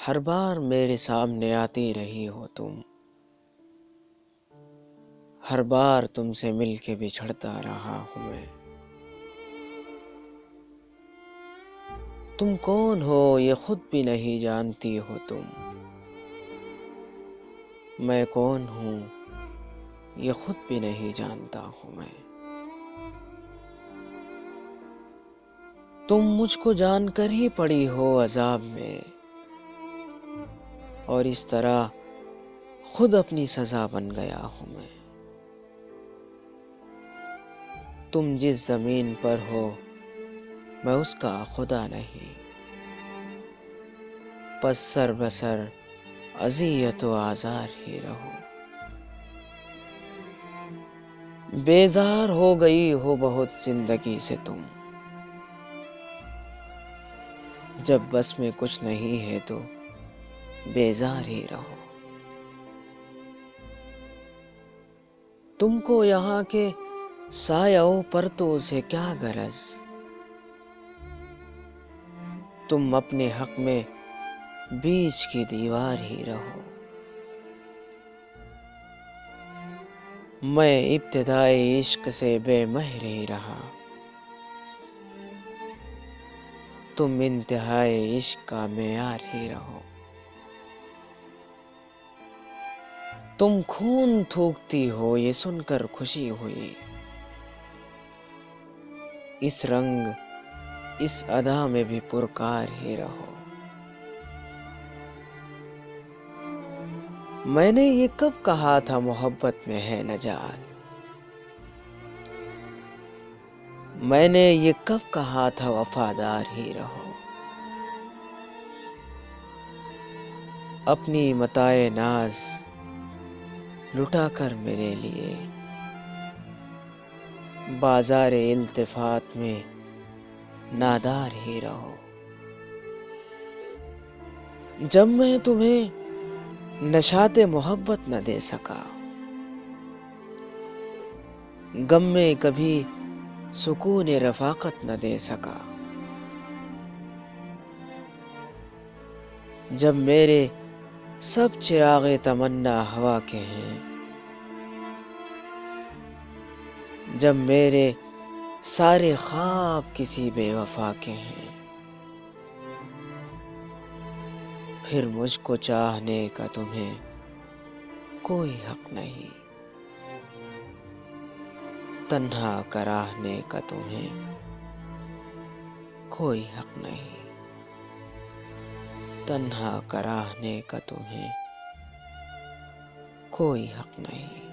ہر بار میرے سامنے آتی رہی ہو تم، ہر بار تم سے مل کے بچھڑتا رہا ہوں میں۔ تم کون ہو یہ خود بھی نہیں جانتی ہو تم، میں کون ہوں یہ خود بھی نہیں جانتا ہوں میں۔ تم مجھ کو جان کر ہی پڑی ہو عذاب میں، اور اس طرح خود اپنی سزا بن گیا ہوں میں۔ تم جس زمین پر ہو میں اس کا خدا نہیں، پس سر بسر اذیت و آزار ہی رہو۔ بیزار ہو گئی ہو بہت زندگی سے تم، جب بس میں کچھ نہیں ہے تو بیزار ہی رہو۔ تم کو یہاں کے سایہ و پرتوں سے کیا غرض، تم اپنے حق میں بیچ کی دیوار ہی رہو۔ میں ابتدائے عشق سے بے مہر ہی رہا، تم انتہائے عشق کا معیار ہی رہو۔ تم خون تھوکتی ہو یہ سن کر خوشی ہوئی، اس رنگ اس ادا میں بھی پرکار ہی رہو۔ میں نے یہ کب کہا تھا محبت میں ہے نجات، میں نے یہ کب کہا تھا وفادار ہی رہو۔ اپنی متاع ناز لٹا کر میرے لیے بازار التفات میں نادار ہی رہو۔ جب میں تمہیں نشاط محبت نہ دے سکا، غم میں کبھی سکون رفاقت نہ دے سکا، جب میرے سب چراغ تمنا ہوا کے ہیں، جب میرے سارے خواب کسی بے وفا کے ہیں، پھر مجھ کو چاہنے کا تمہیں کوئی حق نہیں، تنہا کراہنے کا تمہیں کوئی حق نہیں، تنہا کراہنے کا تمہیں کوئی حق نہیں۔